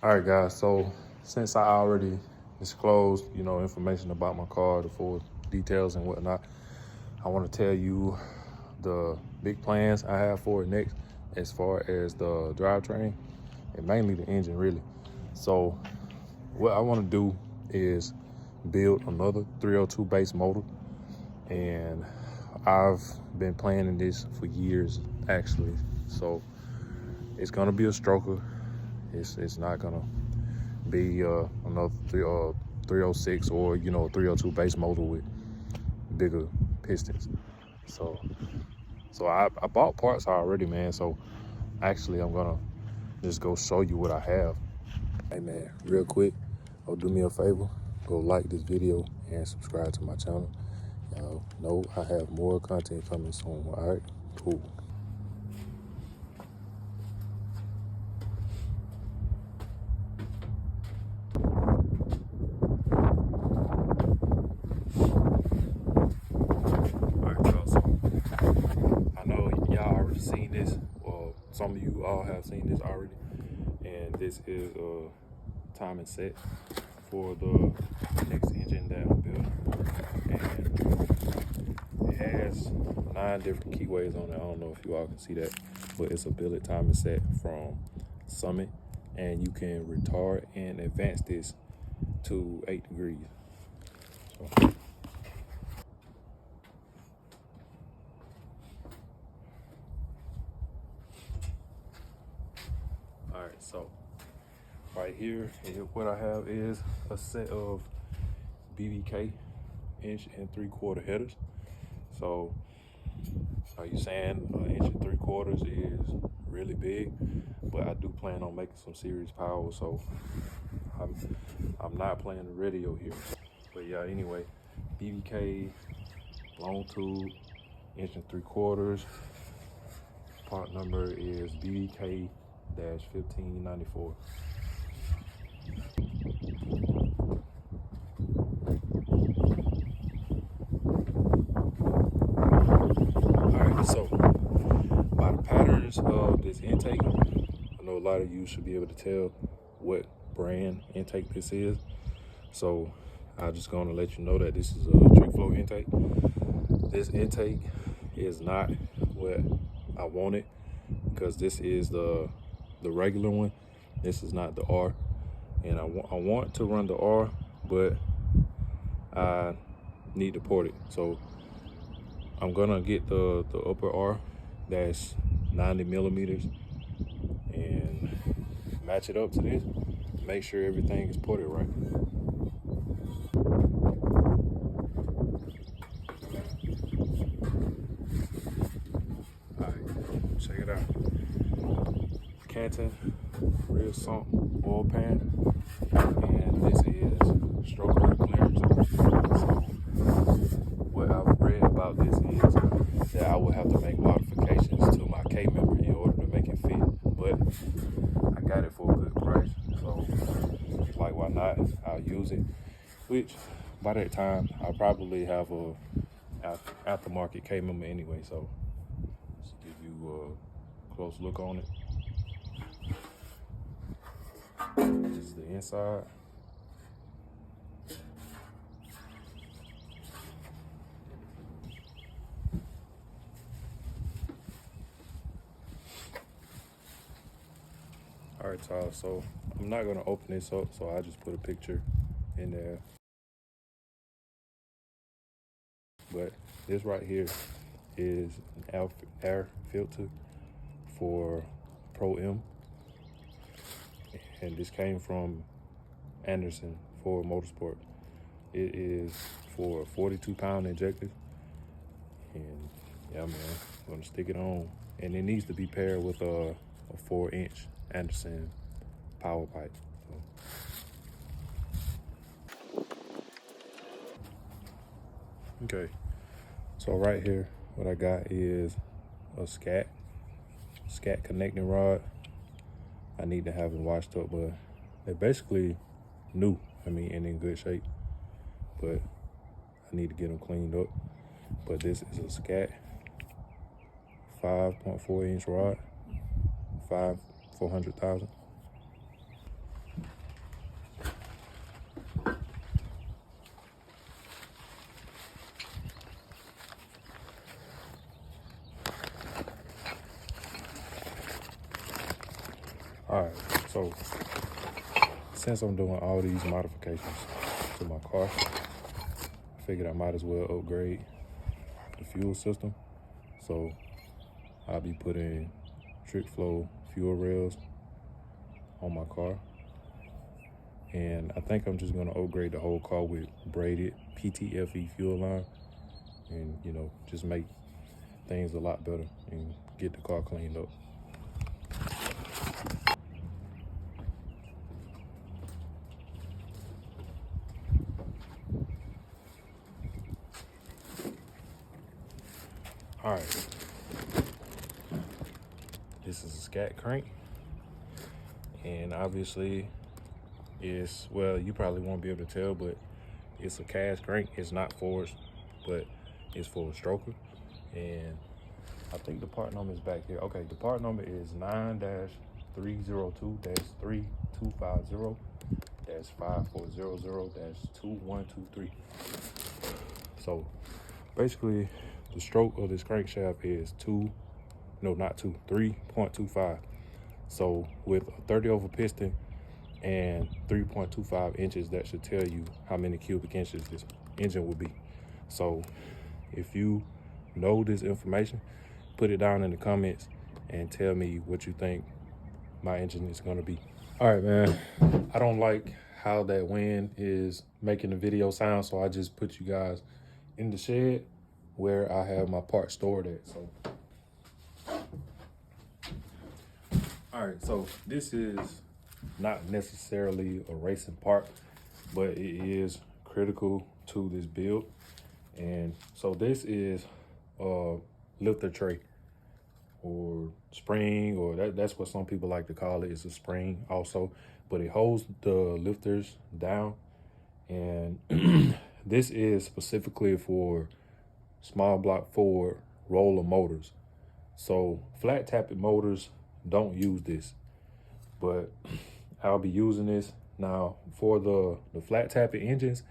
All right, guys, so since I already disclosed, information about my car, the full details and whatnot, I want to tell you the big plans I have for it next as far as the drivetrain and mainly the engine, really. So what I want to do is build another 302 base motor, and I've been planning this for years, actually. So it's gonna be a stroker. It's not gonna be another 306 or a 302 base motor with bigger pistons. So I bought parts already, man. So actually, I'm gonna just go show you what I have. Hey man, real quick, do me a favor, go like this video and subscribe to my channel. Y'all know I have more content coming soon. All right, cool. Seen this, well, some of you all have seen this already, and this is a timing set for the next engine that I'm building, and it has 9 different keyways on it. I don't know if you all can see that, but it's a billet timing set from Summit, and you can retard and advance this to 8 degrees. So, all right, so right here, what I have is a set of BBK 1 3/4 headers. So are you saying 1 3/4 is really big? But I do plan on making some serious power, so I'm not playing the radio here. But yeah, anyway, BBK long tube 1 3/4. Part number is BBK-1594. So, by the patterns of this intake, I know a lot of you should be able to tell what brand intake this is. So, I'm just going to let you know that this is a trick flow intake. This intake is not what I wanted, because this is the regular one. This is not the R. And I want to run the R, but I need to port it. So I'm gonna get the upper R that's 90 millimeters and match it up to this. Make sure everything is ported right. All right, check it out. Canton real sump oil pan, and this is stroke clearance. So what I've read about this is that I would have to make modifications to my K member in order to make it fit, but I got it for a good price, so like, why not? I'll use it, which by that time I'll probably have a aftermarket K member anyway, so just give you a close look on it. This is the inside. All right, Tyler, so I'm not gonna open this up, so I just put a picture in there. But this right here is an air filter for Pro M. And this came from Anderson Ford Motorsport. It is for 42-pound injector. And yeah, man, I'm gonna stick it on. And it needs to be paired with a 4-inch Anderson power pipe. So. Okay, so right here, what I got is a scat connecting rod. I need to have them washed up, but they're basically new. I mean, and in good shape, but I need to get them cleaned up. But this is a scat 5.4-inch rod, 400,000. All right, so since I'm doing all these modifications to my car, I figured I might as well upgrade the fuel system. So I'll be putting trick flow fuel rails on my car. And I think I'm just gonna upgrade the whole car with braided PTFE fuel line and, you know, just make things a lot better and get the car cleaned up. All right, this is a scat crank, and obviously it's, well, you probably won't be able to tell, but it's a cast crank. It's not forged, but it's for a stroker. And I think the part number is back here. Okay, the part number is 9-302-3250-5400-2123. So basically, the stroke of this crankshaft is 3.25. So with a 30 over piston and 3.25 inches, that should tell you how many cubic inches this engine will be. So if you know this information, put it down in the comments and tell me what you think my engine is gonna be. All right, man, I don't like how that wind is making the video sound, so I just put you guys in the shed where I have my parts stored at. So, all right, so this is not necessarily a racing part, but it is critical to this build. And so this is a lifter tray or spring, or that's what some people like to call it. It's a spring also, but it holds the lifters down. And this is specifically for small block Ford roller motors. So flat tappet motors don't use this, but I'll be using this. Now for the flat tappet engines,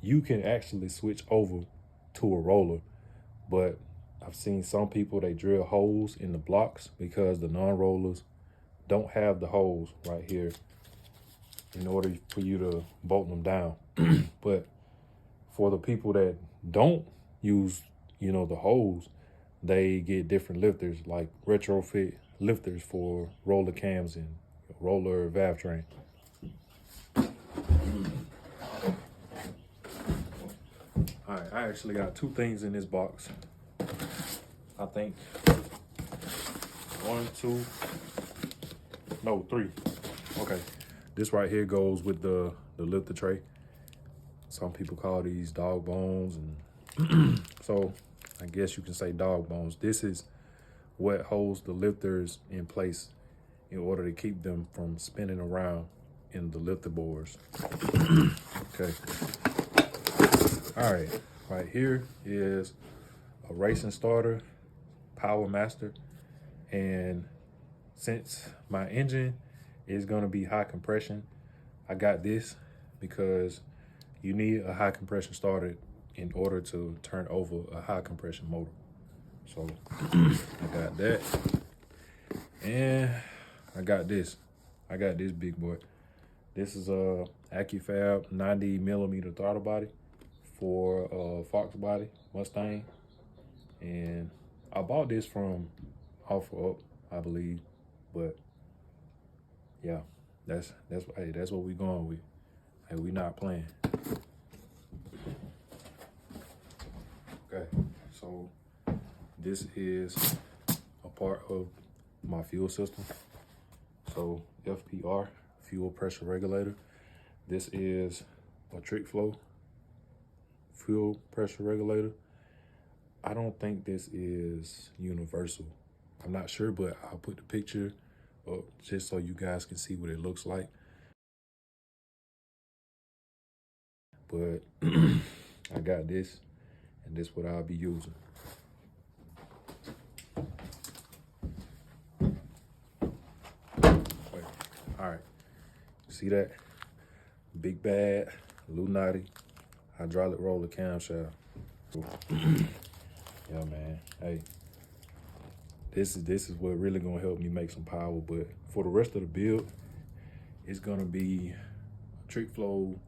you can actually switch over to a roller, but I've seen some people, they drill holes in the blocks because the non-rollers don't have the holes right here in order for you to bolt them down. But for the people that don't use, you know, the holes, they get different lifters, like retrofit lifters for roller cams and roller valve train. All right, I actually got two things in this box. I think three. Okay, this right here goes with the lifter tray. Some people call these dog bones, and so I guess you can say dog bones. This is what holds the lifters in place in order to keep them from spinning around in the lifter boards. Okay. All right, right here is a racing starter, Power Master. And since my engine is gonna be high compression, I got this because you need a high compression starter in order to turn over a high compression motor. So I got that. And I got this big boy. This is a AccuFab 90mm throttle body for a Fox body Mustang. And I bought this from OfferUp, I believe. But yeah, that's what we going with. Hey, we not playing. Okay, so this is a part of my fuel system. So FPR, fuel pressure regulator. This is a trick flow fuel pressure regulator. I don't think this is universal. I'm not sure, but I'll put the picture up just so you guys can see what it looks like. But I got this, and this is what I'll be using. Wait, all right, see that? Big Bad Lunati hydraulic roller camshaft. Yeah, man, hey, this is what really gonna help me make some power. But for the rest of the build, it's gonna be trick flow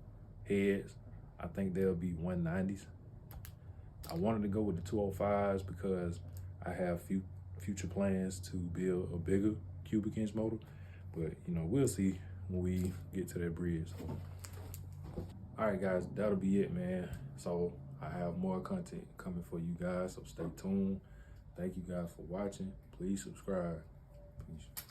heads. I think they'll be 190s. I wanted to go with the 205s because I have future plans to build a bigger cubic inch motor, but you know, we'll see when we get to that bridge. All right, guys, that'll be it, man. So I have more content coming for you guys, so stay tuned. Thank you guys for watching. Please subscribe. Peace.